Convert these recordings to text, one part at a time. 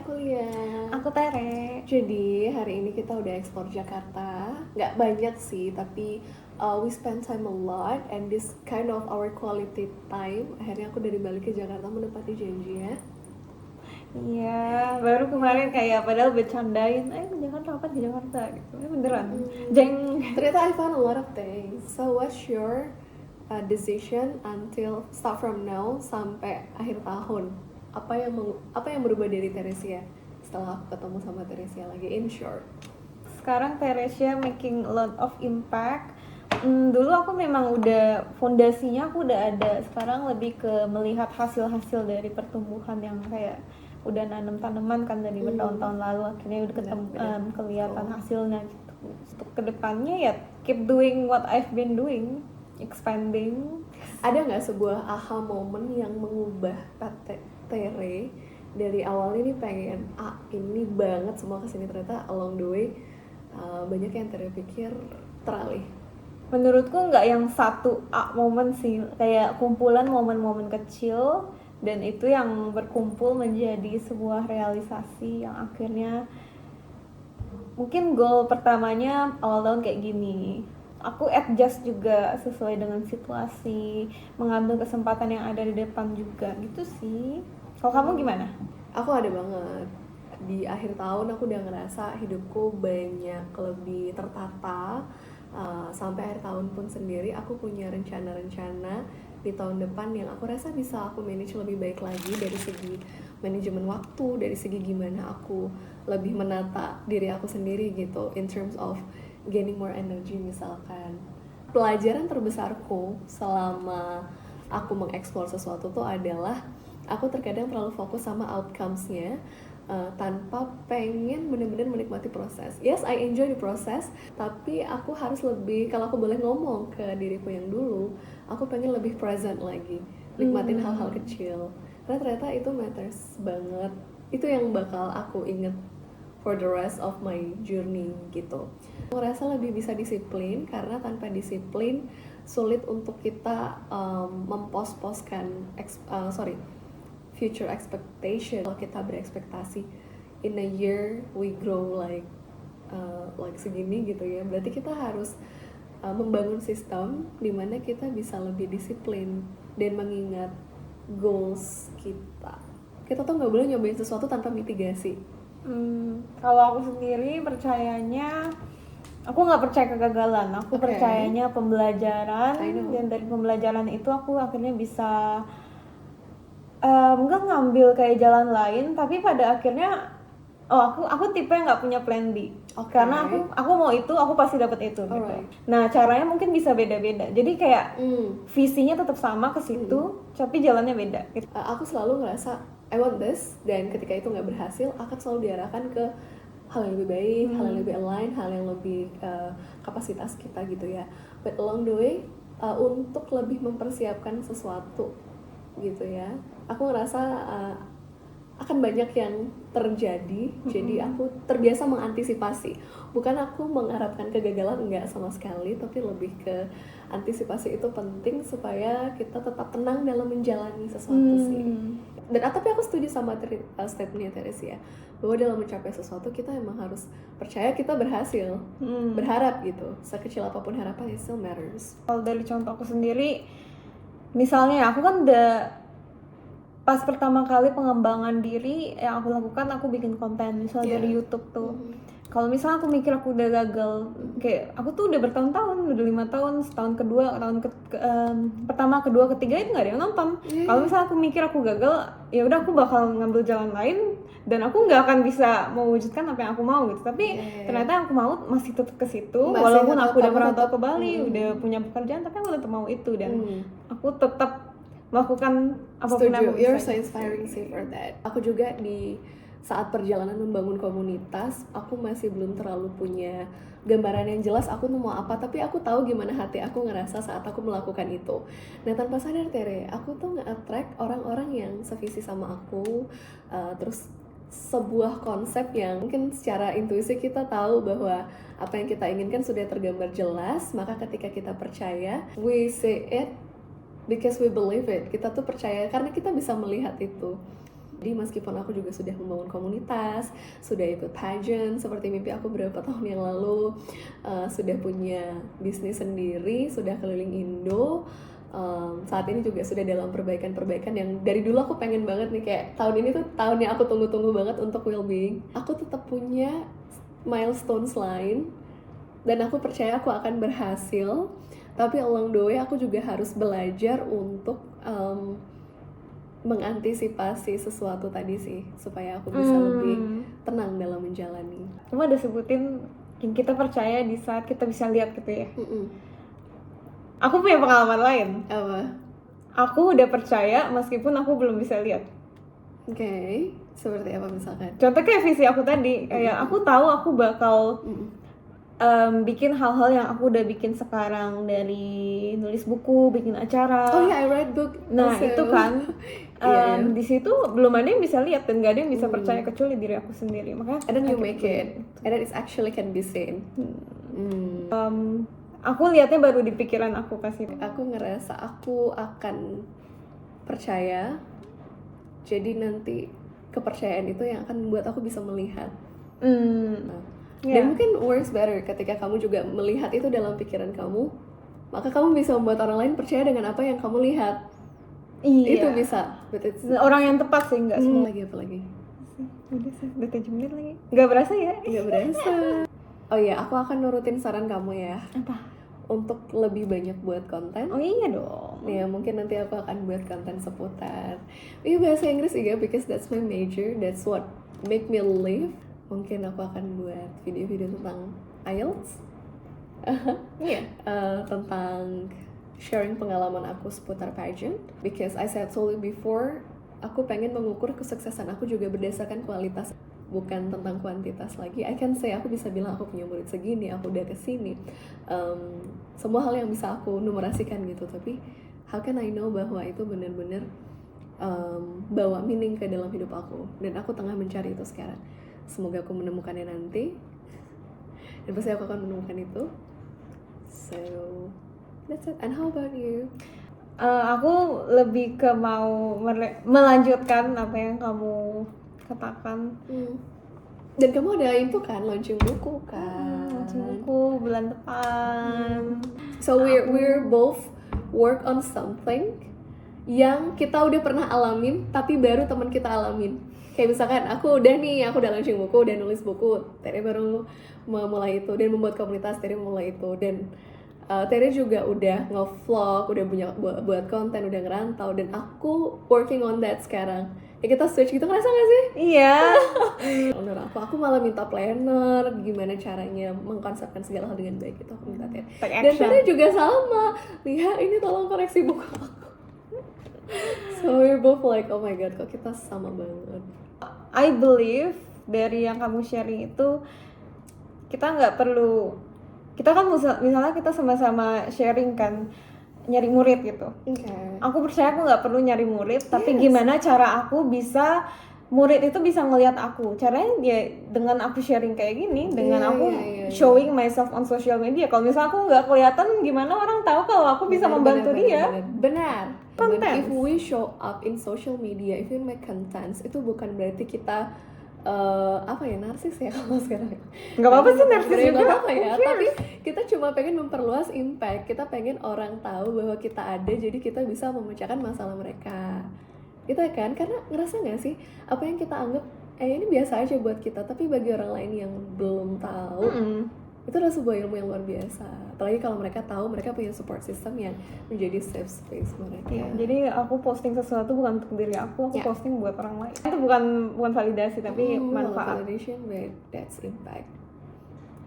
kuliah. Aku Tere. Jadi hari ini kita udah explore Jakarta. Nggak banyak sih, tapi we spend time a lot and this kind of our quality time. Akhirnya aku dari balik ke Jakarta menepati janji ya. Iya, baru kemarin kayak padahal bercandain, ke Jakarta apa di Jakarta gitu. Beneran. Jeng. Ternyata I found a lot of things. So what's your decision until start from now sampai akhir tahun? Apa yang berubah dari Teresia setelah aku ketemu sama Teresia lagi, in short? Sekarang Teresia making a lot of impact. Dulu aku memang udah fondasinya aku udah ada. Sekarang lebih ke melihat hasil-hasil dari pertumbuhan yang kayak udah nanam tanaman kan dari bertahun-tahun lalu, akhirnya udah kelihatan hasilnya gitu. Untuk kedepannya ya keep doing what I've been doing, expanding. Ada nggak sebuah aha moment yang mengubah Tere dari awalnya nih pengen ini banget semua kesini, ternyata along the way banyak yang Tere pikir teralih? Menurutku nggak yang satu momen sih, kayak kumpulan momen-momen kecil dan itu yang berkumpul menjadi sebuah realisasi yang akhirnya mungkin goal pertamanya awal tahun kayak gini. Aku adjust juga sesuai dengan situasi, mengambil kesempatan yang ada di depan juga gitu sih. Kalau kamu gimana? Aku ada banget. Di akhir tahun aku udah ngerasa hidupku banyak lebih tertata. Sampai akhir tahun pun sendiri aku punya rencana-rencana di tahun depan yang aku rasa bisa aku manage lebih baik lagi dari segi manajemen waktu, dari segi gimana aku lebih menata diri aku sendiri gitu, in terms of gaining more energy. Misalkan pelajaran terbesarku selama aku mengeksplor sesuatu tuh adalah aku terkadang terlalu fokus sama outcomes-nya tanpa pengen benar-benar menikmati proses. Yes, I enjoy the process, tapi aku harus lebih, kalau aku boleh ngomong ke diriku yang dulu, aku pengen lebih present lagi, nikmatin hal-hal kecil. Karena ternyata itu matters banget. Itu yang bakal aku inget for the rest of my journey gitu. Aku rasa lebih bisa disiplin, karena tanpa disiplin sulit untuk kita mempos-poskan future expectation. Kalau kita berekspektasi in a year we grow like segini gitu ya, berarti kita harus membangun sistem di mana kita bisa lebih disiplin dan mengingat goals kita. Kita tuh nggak boleh nyobain sesuatu tanpa mitigasi. Kalau aku sendiri percayanya, aku nggak percaya kegagalan, aku percayanya pembelajaran, dan dari pembelajaran itu aku akhirnya bisa nggak ngambil kayak jalan lain, tapi pada akhirnya aku tipe yang nggak punya plan B. Karena aku mau itu, aku pasti dapat itu gitu. Nah, caranya mungkin bisa beda-beda, jadi kayak visinya tetap sama ke situ, tapi jalannya beda gitu. Aku selalu ngerasa I want this, dan ketika itu nggak berhasil akan selalu diarahkan ke hal yang lebih baik, hal yang lebih align, hal yang lebih kapasitas kita gitu ya. But along the way untuk lebih mempersiapkan sesuatu gitu ya, aku ngerasa akan banyak yang terjadi. Jadi aku terbiasa mengantisipasi. Bukan aku mengharapkan kegagalan, enggak sama sekali, tapi lebih ke antisipasi itu penting supaya kita tetap tenang dalam menjalani sesuatu sih. Dan tapi aku setuju sama statementnya Teresia, bahwa dalam mencapai sesuatu kita emang harus percaya kita berhasil. Berharap gitu, sekecil apapun harapan, it still matters. Kalau dari contoh aku sendiri, misalnya aku kan udah pas pertama kali pengembangan diri yang aku lakukan, aku bikin konten misalnya dari YouTube tuh. Kalau misalnya aku mikir aku udah gagal, kayak aku tuh udah bertahun-tahun, udah 5 tahun, setahun kedua, pertama, kedua, ketiga itu nggak ada yang nonton. Kalau misalnya aku mikir aku gagal, ya udah aku bakal ngambil jalan lain dan aku nggak akan bisa mewujudkan apa yang aku mau gitu. Tapi ternyata yang aku mau masih tetap ke situ, walaupun aku udah merantau ke Bali, udah punya pekerjaan, tapi aku tetap mau itu dan aku tetap melakukan apapun yang aku bisa. You're so inspiring sih for that. Aku juga di saat perjalanan membangun komunitas, aku masih belum terlalu punya gambaran yang jelas aku tuh mau apa, tapi aku tahu gimana hati aku ngerasa saat aku melakukan itu. Nah, tanpa sadar Tere, aku tuh nge-attract orang-orang yang sevisi sama aku, terus sebuah konsep yang mungkin secara intuisi kita tahu bahwa apa yang kita inginkan sudah tergambar jelas, maka ketika kita percaya, we say it because we believe it. Kita tuh percaya karena kita bisa melihat itu. Jadi meskipun aku juga sudah membangun komunitas, sudah ikut pageant seperti mimpi aku beberapa tahun yang lalu, sudah punya bisnis sendiri, sudah keliling Indo, saat ini juga sudah dalam perbaikan-perbaikan yang dari dulu aku pengen banget nih, kayak tahun ini tuh tahun yang aku tunggu-tunggu banget untuk well-being. Aku tetap punya milestones lain dan aku percaya aku akan berhasil, tapi along the way aku juga harus belajar untuk mengantisipasi sesuatu tadi sih, supaya aku bisa lebih tenang dalam menjalani. Cuma udah sebutin yang kita percaya di saat kita bisa lihat gitu ya. Aku punya pengalaman lain. Apa? Aku udah percaya meskipun aku belum bisa lihat. Oke, seperti apa misalkan? Contoh kayak visi aku tadi, kayak aku tahu aku bakal bikin hal-hal yang aku udah bikin sekarang, dari nulis buku, bikin acara. Oh yeah, I read book. Nah also. itu kan, Yeah. di situ belum ada yang bisa lihat dan gak ada yang bisa percaya kecuali diri aku sendiri. Makanya And then you I make kept it, and then it actually can be seen. Aku lihatnya baru di pikiran aku pasti. Aku ngerasa aku akan percaya, jadi nanti kepercayaan itu yang akan membuat aku bisa melihat. Dan mungkin works better ketika kamu juga melihat itu dalam pikiran kamu, maka kamu bisa membuat orang lain percaya dengan apa yang kamu lihat. Iya. Itu bisa. But it's Orang yang tepat sih, nggak semua. apa lagi? Udah 7 menit lagi. Nggak berasa ya? Nggak berasa. Oh iya, aku akan nurutin saran kamu ya. Apa? Untuk lebih banyak buat konten. Oh iya dong. Ya mungkin nanti aku akan buat konten seputar bahasa Inggris juga, because that's my major, that's what make me live. Mungkin aku akan buat video-video tentang IELTS. Iya. Tentang sharing pengalaman aku seputar pageant, because I said told you before, aku pengen mengukur kesuksesan aku juga berdasarkan kualitas, bukan tentang kuantitas lagi. I can say aku bisa bilang aku punya murid segini, aku udah kesini, semua hal yang bisa aku numerasikan gitu, tapi how can I know bahwa itu benar-benar bawa meaning ke dalam hidup aku, dan aku tengah mencari itu sekarang. Semoga aku menemukannya nanti, dan pasti aku akan menemukan itu. So that's it. And how about you? Aku lebih ke mau melanjutkan apa yang kamu katakan. Dan kamu ada itu kan, launching buku kan? Launching buku bulan depan. So we're both work on something yang kita udah pernah alamin, tapi baru teman kita alamin. Kayak misalkan aku udah launching buku, udah nulis buku, Tere baru memulai itu, dan membuat komunitas, Tere memulai itu, dan Tere juga udah nge-vlog, udah punya buat konten, udah ngerantau, dan aku working on that sekarang. Ya kita switch gitu, ngerasa gak sih? Iya. Menurut aku malah minta planner, gimana caranya mengkonsepkan segala hal dengan baik, itu aku minta Tere. Dan Tere juga sama, lihat ini tolong koreksi buku aku. So we're both like, oh my god, kok kita sama banget. I believe dari yang kamu sharing itu, kita nggak perlu, kita kan misalnya kita sama-sama sharing kan, nyari murid gitu. Okay. Aku percaya aku nggak perlu nyari murid, tapi gimana cara aku bisa, murid itu bisa ngelihat aku. Caranya ya dengan aku sharing kayak gini, dengan aku showing myself on social media. Kalau misalnya aku nggak kelihatan, gimana orang tahu kalau aku bisa membantu dia? Benar. Contents. If we show up in social media, if we make contents, itu bukan berarti kita narsis ya kalau sekarang. Nggak apa-apa sih narsis juga. Nggak apa-apa ya. Tapi kita cuma pengen memperluas impact. Kita pengen orang tahu bahwa kita ada, jadi kita bisa memecahkan masalah mereka. Gitu kan? Karena ngerasa nggak sih, apa yang kita anggap ini biasa aja buat kita, tapi bagi orang lain yang belum tahu, itu adalah sebuah ilmu yang luar biasa. Apalagi kalau mereka tahu mereka punya support system yang menjadi safe space mereka. Ya, jadi aku posting sesuatu bukan untuk diri aku posting buat orang lain. Itu bukan validasi, tapi manfaat. Validation, but that's impact.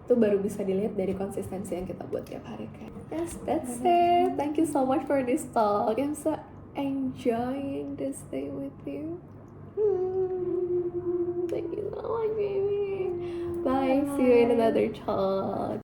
Itu baru bisa dilihat dari konsistensi yang kita buat tiap hari kan. Yes, that's it. Thank you so much for this talk. I'm so enjoying this day with you. Thank you so much, baby. Bye. See you in another talk.